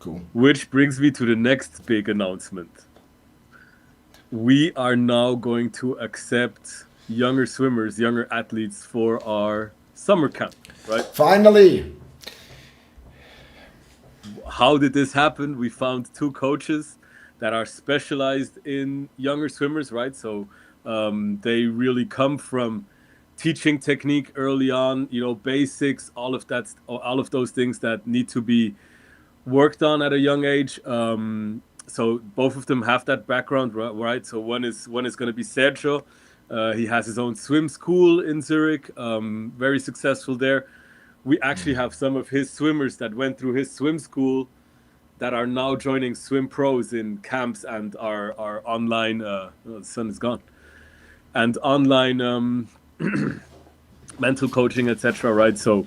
Cool. Which brings me to the next big announcement. We are now going to accept younger swimmers, younger athletes for our summer camp, right? Finally. How did this happen? We found two coaches that are specialized in younger swimmers, right? So they really come from teaching technique early on, basics, all of that, all of those things that need to be worked on at a young age. So both of them have that background, right? So one is going to be Sergio. He has his own swim school in Zurich, very successful there. We actually have some of his swimmers that went through his swim school that are now joining Swimpros in camps and are online. Oh, the sun is gone, and online mental coaching, etc. Right? So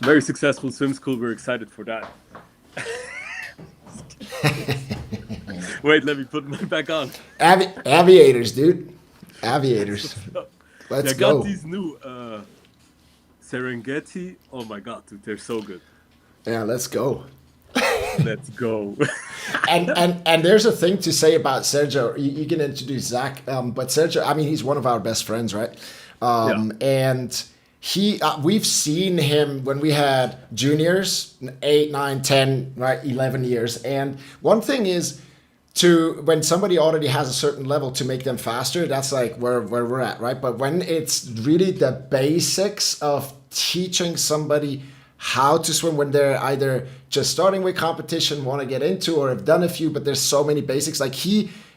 very successful swim school. We're excited for that. Wait, let me put mine back on. Aviators, dude. Aviators. They Let's got go. these new Serengeti. Oh my god, dude, they're so good. Yeah, let's go. Let's go. And there's a thing to say about Sergio. You can introduce Zach, but Sergio, I mean, he's one of our best friends, right? Yeah, And we've seen him when we had juniors, 8, 9, 10, right, 11 years. And one thing is to when somebody already has a certain level to make them faster. That's like where we're at, right? But when it's really the basics of teaching somebody how to swim when they're either just starting with competition, want to get into, or have done a few, but there's so many basics. Like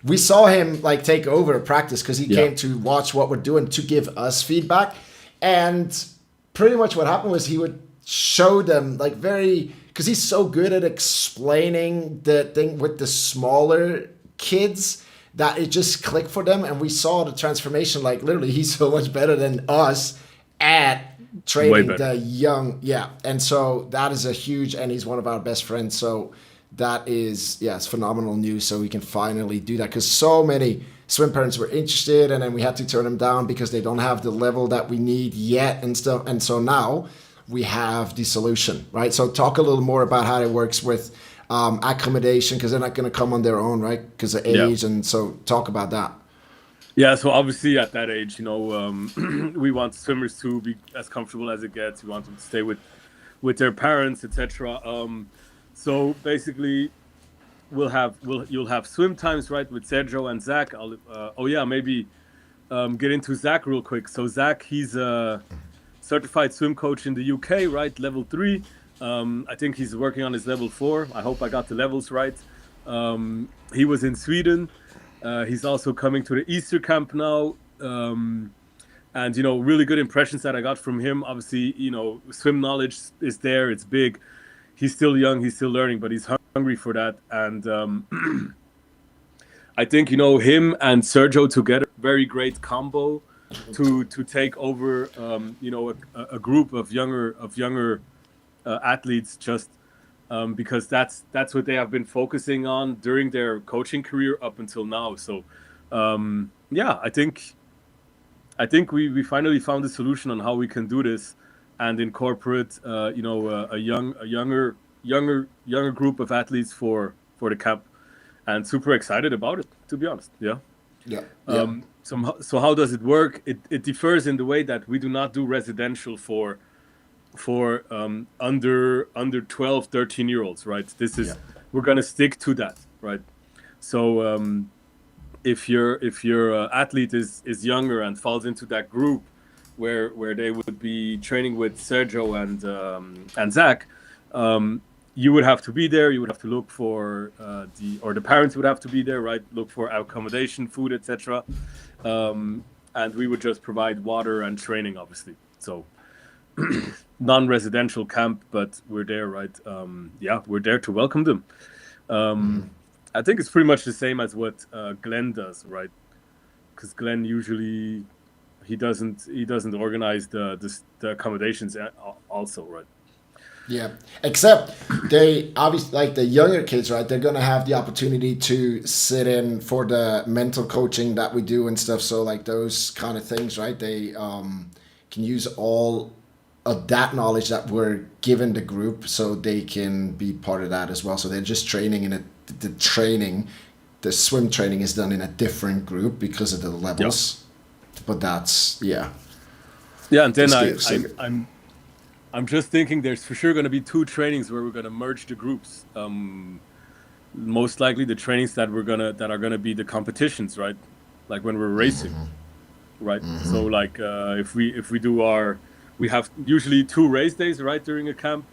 we saw him like take over practice because he yeah, came to watch what we're doing to give us feedback. And pretty much what happened was he would show them like very, because he's so good at explaining the thing with the smaller kids that it just clicked for them. And we saw the transformation. Like literally, he's so much better than us at way training better. the young. Yeah. And so that is a huge, and he's one of our best friends. So that is, yeah, it's phenomenal news. So we can finally do that because so many swim parents were interested, and then we had to turn them down because they don't have the level that we need yet and stuff. And so now we have the solution, right? So talk a little more about how it works with accommodation because they're not going to come on their own, right? Because of Yeah. age. And so talk about that. Yeah, so obviously at that age, we want swimmers to be as comfortable as it gets. We want them to stay with their parents, etc. So basically, you'll have swim times, right, with Sergio and Zach. Oh yeah, maybe get into Zach real quick. So Zach, he's a certified swim coach in the UK, right, level 3. I think he's working on his level 4. I hope I got the levels right. He was in Sweden. He's also coming to the Easter camp now. And really good impressions that I got from him. Obviously, swim knowledge is there. It's big. He's still young. He's still learning, but he's hungry for that. And I think him and Sergio together, very great combo to take over. A group of younger athletes, just because that's what they have been focusing on during their coaching career up until now. So yeah, I think we finally found a solution on how we can do this and incorporate a younger group of athletes for the camp, and super excited about it, to be honest. Yeah. Yeah. Yeah. So how does it work? It differs in the way that we do not do residential for under 12, 13 year olds, right? Yeah. We're gonna stick to that, right? So if your athlete is younger and falls into that group where they would be training with Sergio and Zach, you would have to be there. You would have to look for the parents would have to be there, right? Look for accommodation, food, etc. And we would just provide water and training, obviously. So non-residential camp, but we're there, right? Yeah, we're there to welcome them. I think it's pretty much the same as what Glenn does, right? Because Glenn usually he doesn't organize the accommodations also, right? Yeah, except they obviously like the younger kids, right? They're gonna have the opportunity to sit in for the mental coaching that we do and stuff. So like those kind of things, right? They can use all. that knowledge that we're given the group, so they can be part of that as well. So they're just training in the swim training is done in a different group because of the levels. But that's Yeah, and then I'm just thinking there's for sure going to be 2 trainings where we're going to merge the groups. Most likely the trainings that are gonna be the competitions, right? Like when we're racing, right? So like if we do we have usually 2 race days, right, during a camp.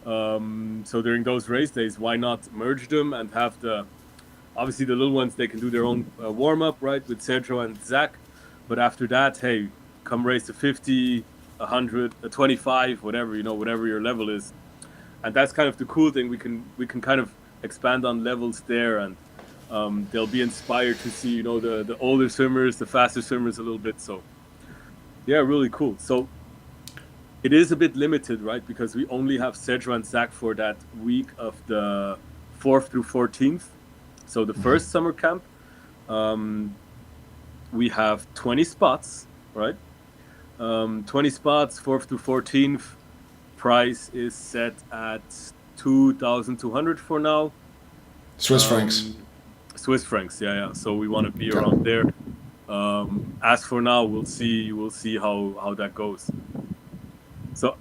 So during those race days, why not merge them and have obviously the little ones, they can do their own warm up, right, with Sergio and Zach. But after that, hey, come race a 50, 100, a 25, whatever, whatever your level is. And that's kind of the cool thing. We can kind of expand on levels there, and they'll be inspired to see, the older swimmers, the faster swimmers a little bit. So yeah, really cool. So it is a bit limited, right? Because we only have Sergio and Zach for that week of the 4th through 14th. So the first summer camp, we have 20 spots, right? 20 spots, 4th to 14th. Price is set at 2,200 for now. Swiss francs. Swiss francs, yeah. So we want to be around there. As for now, we'll see how that goes. So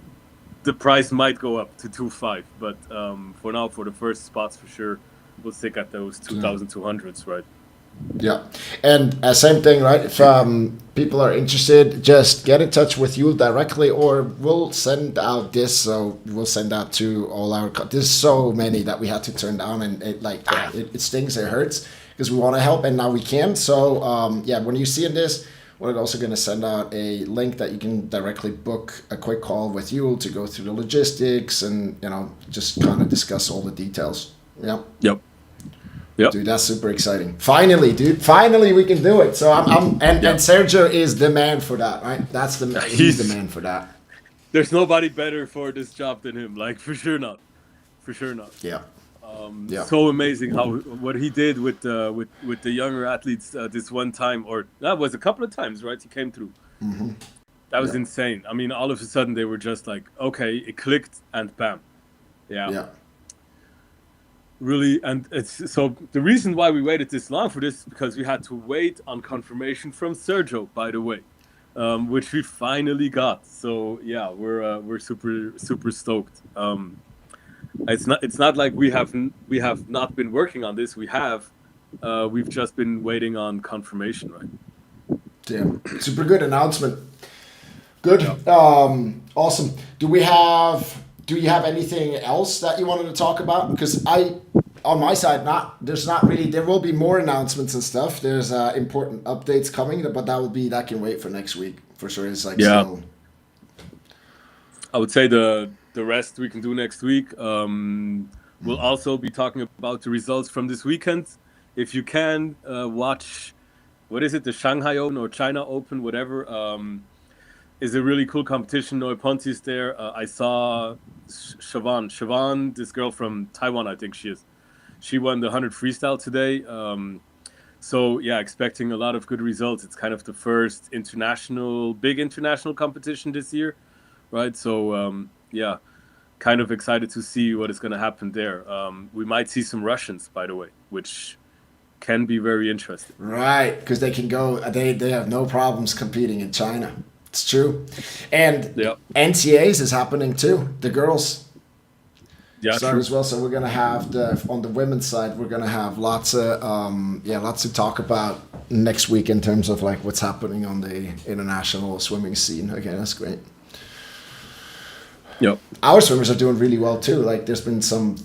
the price might go up to 2,500, but for now, for the first spots, for sure, we'll stick at those 2,200s, right? Yeah, and same thing, right? If people are interested, just get in touch with you directly, or we'll send out this. So we'll send out to all our. There's so many that we had to turn down, and it stings, it hurts because we want to help, and now we can. So when you see this, we're also going to send out a link that you can directly book a quick call with you to go through the logistics and just kind of discuss all the details. Yeah. Yep. Dude, that's super exciting. Finally, dude. Finally, we can do it. So and Sergio is the man for that, right? He's the man for that. There's nobody better for this job than him. Like for sure not. Yeah. So amazing what he did with the younger athletes this one time, or that was a couple of times, right? He came through. That was insane. I mean, all of a sudden they were just like, okay, it clicked, and bam. Yeah. Really, and it's so the reason why we waited this long for this is because we had to wait on confirmation from Sergio, by the way, which we finally got. So yeah, we're super stoked. It's not like we have not been working on this. We've just been waiting on confirmation, right? Damn, super good announcement. Good, awesome. Do you have anything else that you wanted to talk about? Because on my side, there's not really. There will be more announcements and stuff. There's important updates coming, but that can wait for next week for sure. It's like still. I would say the rest we can do next week. We'll also be talking about the results from this weekend. If you can watch, what is it, the Shanghai Open or China Open, whatever. Is a really cool competition. Noe Ponti is there. I saw Siobhan, this girl from Taiwan, I think she is. She won the 100 freestyle today. So yeah, expecting a lot of good results. It's kind of the first big international competition this year, right? So kind of excited to see what is going to happen there. We might see some Russians, by the way, which can be very interesting. Right, because they can go. They have no problems competing in China. It's true. And NCAs is happening too. The girls start as well. So we're going to have on the women's side, we're going to have lots to talk about next week in terms of like what's happening on the international swimming scene. Okay, that's great. Yep. Our swimmers are doing really well too. Like there's been some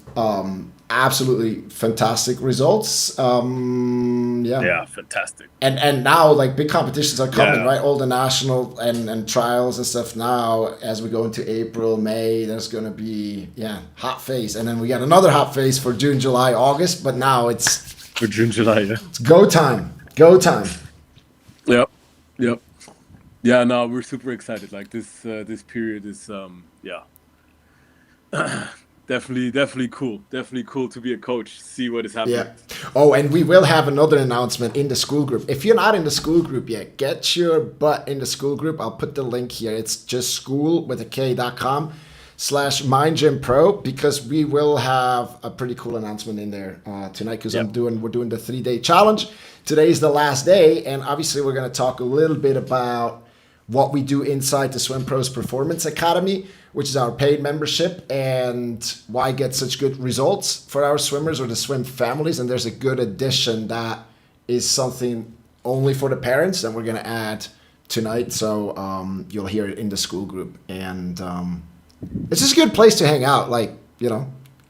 absolutely fantastic results. Yeah, fantastic. And now like big competitions are coming, right? All the national and trials and stuff now as we go into April, May, there's gonna be hot phase. And then we got another hot phase for June, July, August, but now it's for June, July, it's go time. Go time. Yep. Yeah, no, we're super excited. Like this period is definitely cool. Definitely cool to be a coach. See what is happening. Yeah. Oh, and we will have another announcement in the Skool group. If you're not in the Skool group yet, get your butt in the Skool group. I'll put the link here. It's just Skool with a K.com/MindGymPro, because we will have a pretty cool announcement in there tonight, because Yep. we're doing the 3-day challenge. Today's the last day, and obviously we're going to talk a little bit about what we do inside the Swimpros Performance Academy, which is our paid membership, and why get such good results for our swimmers or the swim families. And there's a good addition that is something only for the parents that we're going to add tonight. So you'll hear it in the Skool group. And it's just a good place to hang out. Like,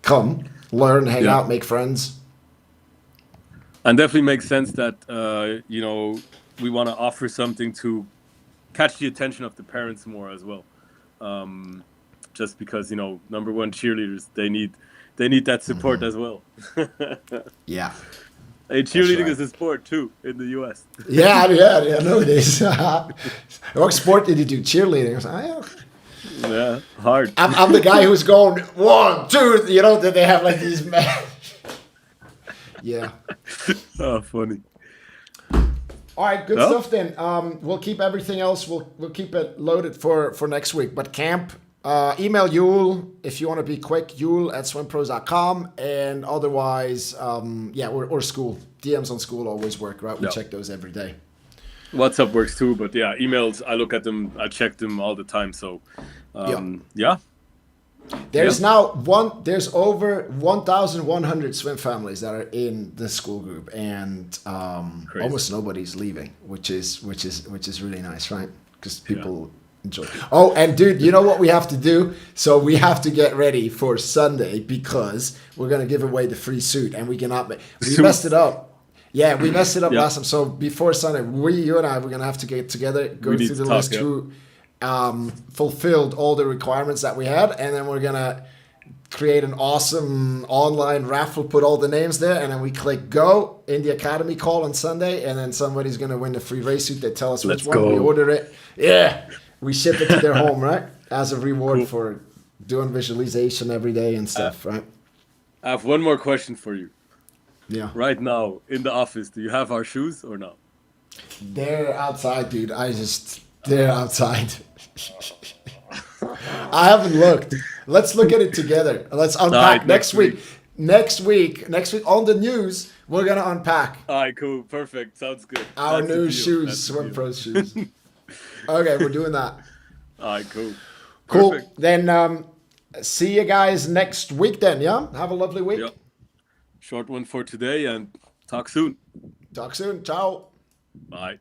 come, learn, hang out, make friends. And definitely makes sense that, we want to offer something to catch the attention of the parents more as well. Just because, number one, cheerleaders, they need that support as well. Yeah. Hey, cheerleading is a sport too in the US. Yeah, no, it is. What sport did you do? Cheerleading? I was like, Yeah, hard. I'm the guy who's going 1, 2. That they have like these men. Yeah. Oh, funny. All right, good stuff then. We'll keep everything else. We'll keep it loaded for next week. But camp, email Yule if you want to be quick. Yule@swimpros.com, and otherwise, or Skool. DMs on Skool always work, right? We check those every day. WhatsApp works too, but yeah, emails, I look at them, I check them all the time. So, yeah. There's there's over 1,100 swim families that are in the Skool group, and almost nobody's leaving, which is really nice, right? Because people enjoy. Oh, and dude, you know what we have to do? So we have to get ready for Sunday, because we're gonna give away the free suit, and we messed it up. Yeah, we messed it up last time. So before Sunday, you and I, we're gonna have to get together, go through the list who fulfilled all the requirements that we had, and then we're gonna create an awesome online raffle, put all the names there, and then we click go in the academy call on Sunday, and then somebody's gonna win the free race suit. They tell us which one. We order it. Yeah, we ship it to their home, right? As a reward for doing visualization every day and stuff, right? I have one more question for you. Yeah. Right now in the office, do you have our shoes or no? They're outside, dude. They're outside. I haven't looked. Let's look at it together. Let's unpack next week. Next week on the news, we're gonna unpack. All right, cool, perfect. Sounds good. Our new shoes, Swimpros shoes. Okay, we're doing that. All right, cool. Cool. Perfect. Then see you guys next week. Then, yeah. Have a lovely week. Yep. Short one for today, and talk soon. Talk soon. Ciao. Bye.